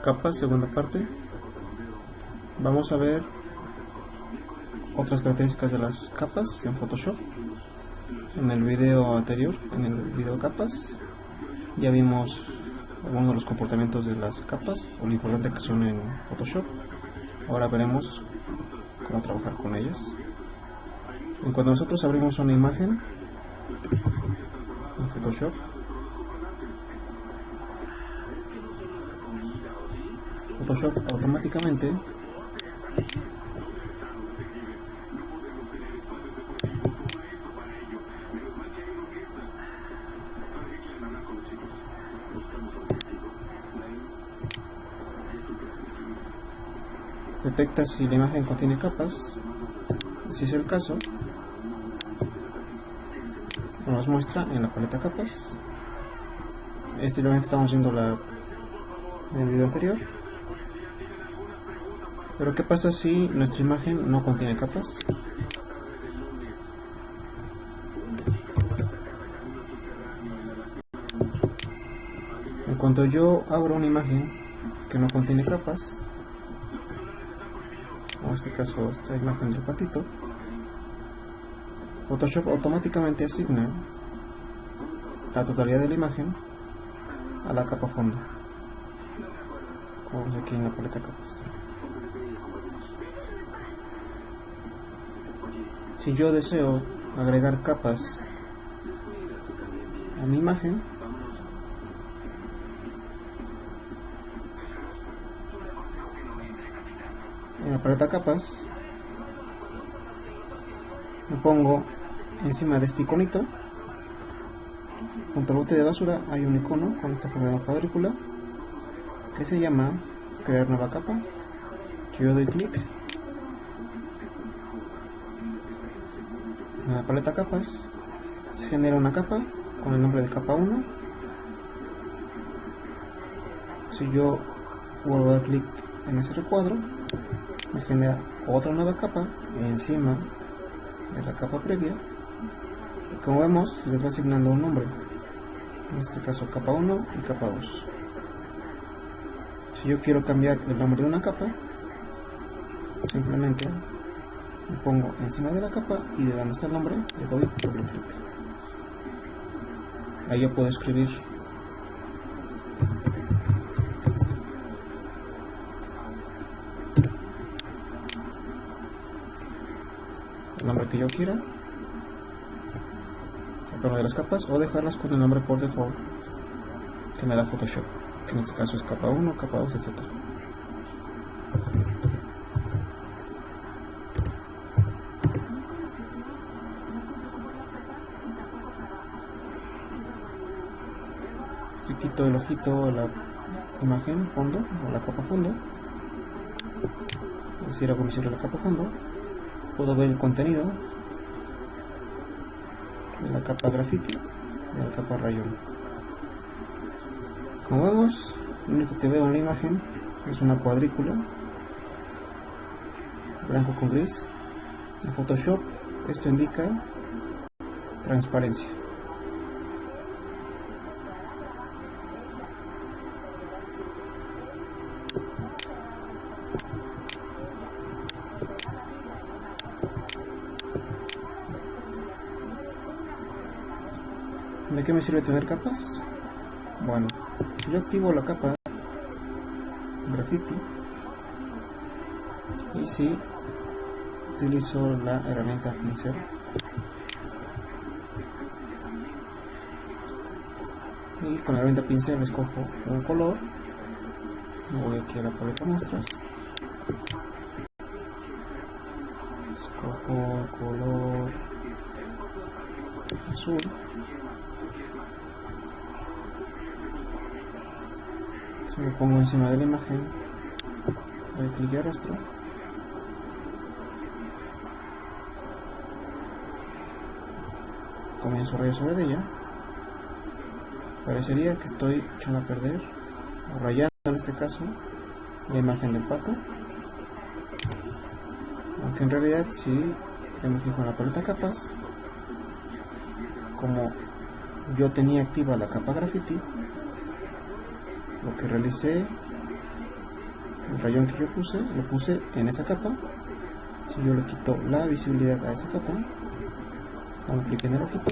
Capas, segunda parte. Vamos a ver otras características de las capas en Photoshop. En el video anterior, en el video capas, ya vimos algunos de los comportamientos de las capas o lo importante que son en Photoshop. Ahora veremos cómo trabajar con ellas. En cuando nosotros abrimos una imagen en Photoshop, Photoshop automáticamente detecta si la imagen contiene capas. Si es el caso, nos muestra en la paleta capas. Esta imagen que estamos viendo en el video anterior. Pero ¿qué pasa si nuestra imagen no contiene capas? En cuanto yo abro una imagen que no contiene capas, en este caso esta imagen del patito, Photoshop automáticamente asigna la totalidad de la imagen a la capa fondo, como vemos aquí en la paleta capas. Si yo deseo agregar capas a mi imagen, en la paleta capas me pongo encima de este iconito. Junto al bote de basura hay un icono con esta forma de cuadrícula que se llama crear nueva capa. Yo doy clic en la paleta capas, se genera una capa con el nombre de capa 1. Si yo vuelvo a dar clic en ese recuadro, me genera otra nueva capa encima de la capa previa. Y como vemos, les va asignando un nombre, en este caso capa 1 y capa 2. Si yo quiero cambiar el nombre de una capa, simplemente me pongo encima de la capa y de donde está el nombre le doy doble clic. Ahí yo puedo escribir el nombre que yo quiera, cada una de las capas, o dejarlas con el nombre por default que me da Photoshop, que en este caso es capa 1, capa 2, etc. Si quito el ojito a la imagen fondo o la capa fondo, es decir, hago visible la capa fondo, puedo ver el contenido de la capa graffiti y de la capa rayón. Como vemos, lo único que veo en la imagen es una cuadrícula blanco con gris. En Photoshop esto indica transparencia. ¿De qué me sirve tener capas? Bueno, yo activo la capa graffiti y si utilizo la herramienta pincel, y con la herramienta pincel escojo un color, me voy aquí a la paleta muestras, escojo el color azul. Si me pongo encima de la imagen, doy clic y arrastro, comienzo a rayar sobre ella, parecería que estoy echando a perder, o rayando en este caso, la imagen del pato, aunque en realidad si me fijo en la paleta capas, como yo tenía activa la capa graffiti, lo que realicé, el rayón que yo puse, lo puse en esa capa. Si yo le quito la visibilidad a esa capa, dando clic en el ojito,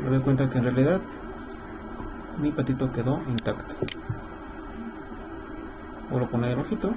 me doy cuenta que en realidad mi patito quedó intacto. Vuelvo a poner el ojito.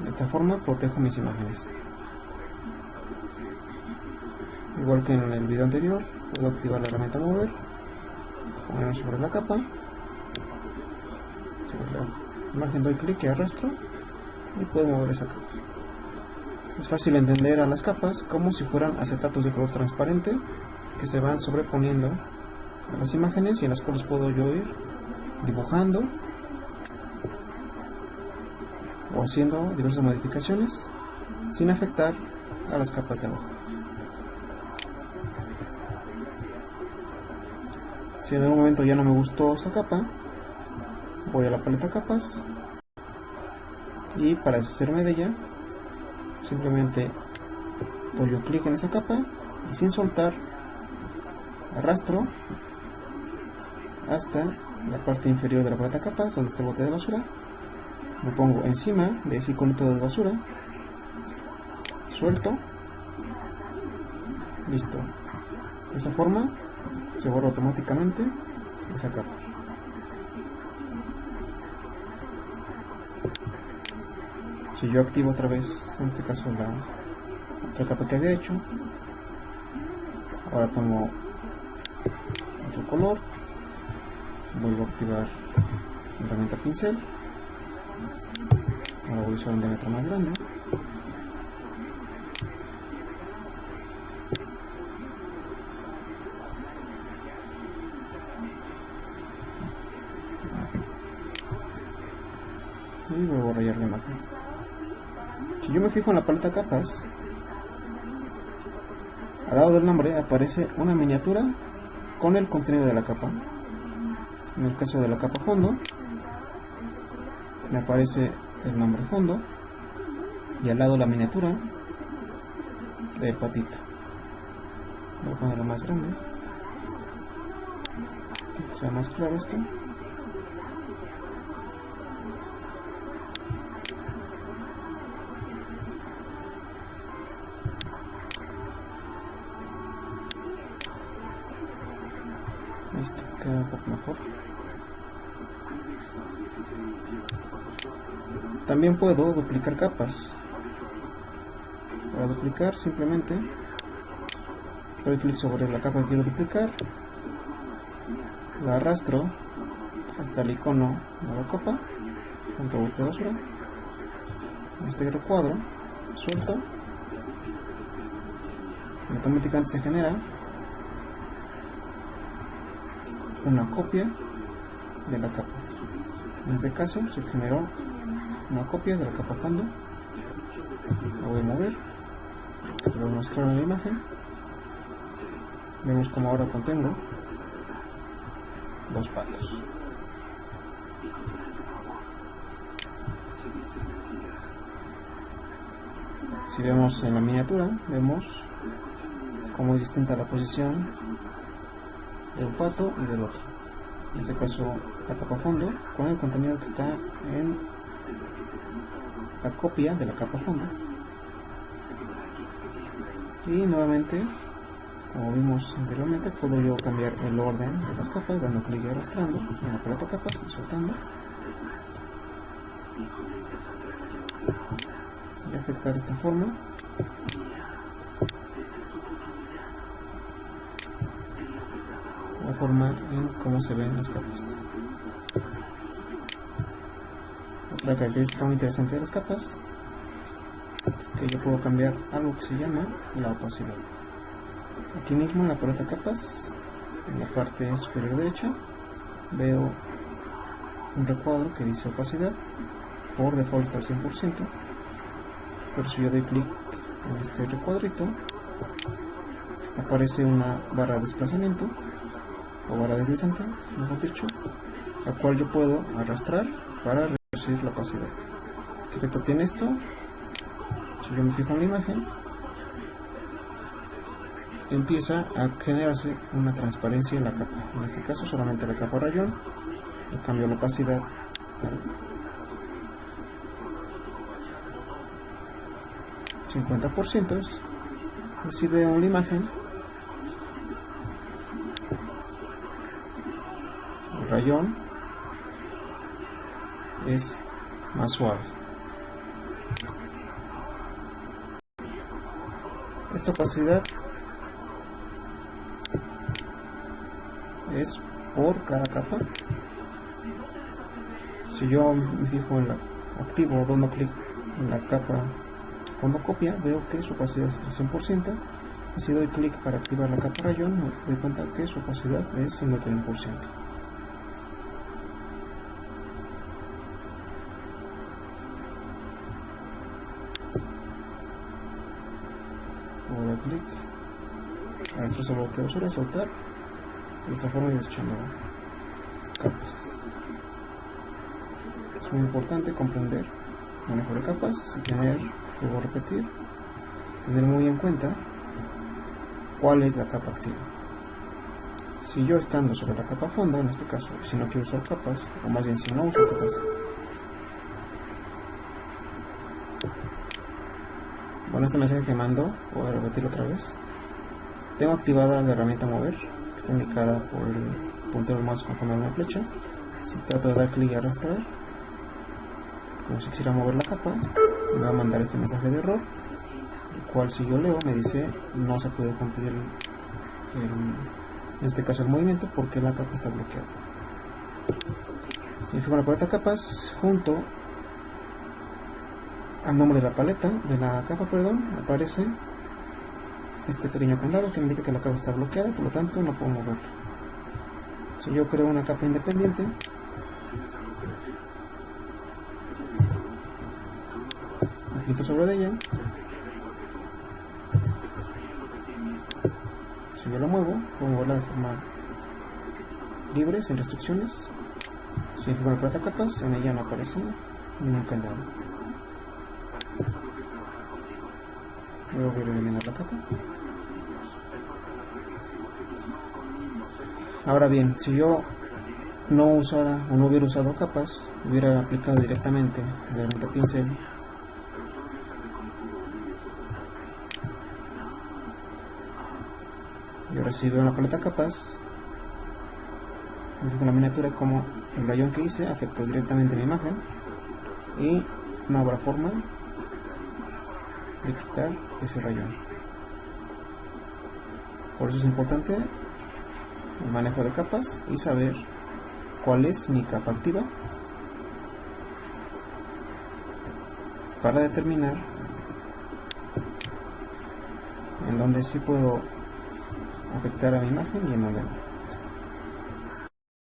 De esta forma protejo mis imágenes. Igual que en el video anterior, puedo activar la herramienta mover, ponerlo sobre la capa, sobre la imagen doy clic y arrastro y puedo mover esa capa. Es fácil entender a las capas como si fueran acetatos de color transparente que se van sobreponiendo a las imágenes y en las cuales puedo yo ir dibujando o haciendo diversas modificaciones sin afectar a las capas de abajo. Si en algún momento ya no me gustó esa capa, voy a la paleta capas y para deshacerme de ella simplemente doy un clic en esa capa y sin soltar arrastro hasta la parte inferior de la paleta capas donde está el bote de basura. Me pongo encima de ese iconito de basura, suelto, listo. De esa forma se borra automáticamente esa capa. Si yo activo otra vez, en este caso la otra capa que había hecho, ahora tomo otro color, vuelvo a activar la herramienta pincel. Ahora voy a usar un diámetro más grande. Y vuelvo a rayar la imagen. Si yo me fijo en la paleta capas, al lado del nombre aparece una miniatura con el contenido de la capa. En el caso de la capa fondo, me aparece el nombre fondo y al lado la miniatura del patito. Voy a ponerlo más grande, que sea más claro esto. Listo, queda un poco mejor. También puedo duplicar capas. Para duplicar simplemente doy clic sobre la capa que quiero duplicar, la arrastro hasta el icono de la capa junto a bote de basura. En este recuadro suelto y automáticamente se genera una copia de la capa. En este caso se generó una copia de la capa fondo. La voy a mover, lo voy a mostrar en la imagen. Vemos como ahora contengo dos patos. Si vemos en la miniatura, vemos cómo es distinta la posición de un pato y del otro. En este caso la capa fondo con el contenido que está en la copia de la capa fondo. Y nuevamente, como vimos anteriormente, puedo yo cambiar el orden de las capas dando clic y arrastrando en la paleta capas y soltando y afectar de esta forma la forma en cómo se ven las capas. Otra característica muy interesante de las capas es que yo puedo cambiar algo que se llama la opacidad. Aquí mismo en la paleta capas, en la parte superior derecha, veo un recuadro que dice opacidad. Por default está al 100%, pero si yo doy clic en este recuadrito, aparece una barra de desplazamiento o barra deslizante, mejor dicho, la cual yo puedo arrastrar para reducir la opacidad. ¿Qué efecto tiene esto? Si yo me fijo en la imagen, empieza a generarse una transparencia en la capa. En este caso solamente la capa rayón. Le cambio la opacidad al 50%. Y si veo la imagen, el rayón es más suave. Esta opacidad es por cada capa. Si yo me fijo en la activo o doble clic en la capa cuando copia, veo que su opacidad es el 100%. Y si doy clic para activar la capa rayón, me doy cuenta que su opacidad es el 91%. Puedo dar clic a esto, solo te suele soltar y de esta forma ir desechando capas. Es muy importante comprender el manejo de capas y tener, vuelvo a repetir, tener muy en cuenta cuál es la capa activa. Si yo estando sobre la capa fondo, en este caso, si no quiero usar capas, o más bien si no uso capas, bueno, este mensaje que mando, voy a repetirlo otra vez. Tengo activada la herramienta mover, que está indicada por el puntero del mouse conforme a una flecha. Si trato de dar clic y arrastrar, como si quisiera mover la capa, me va a mandar este mensaje de error, el cual si yo leo me dice no se puede cumplir en este caso el movimiento porque la capa está bloqueada. Si me fijo en la paleta capas, junto al nombre de la paleta, de la capa, perdón, aparece este pequeño candado que me indica que la capa está bloqueada, por lo tanto no puedo moverla. Si yo creo una capa independiente, me quito sobre ella. Si yo la muevo, puedo moverla de forma libre, sin restricciones. Si me fijo en la paleta capas, en ella no aparece ningún candado. Voy a volver a eliminar la capa. Ahora bien, si yo no usara o no hubiera usado capas, hubiera aplicado directamente la herramienta pincel, y ahora si veo en la paleta capas, me fijo en la miniatura como el rayón que hice afectó directamente mi imagen y no habrá forma de quitar ese rayón. Por eso es importante el manejo de capas y saber cuál es mi capa activa para determinar en dónde sí puedo afectar a mi imagen y en dónde no.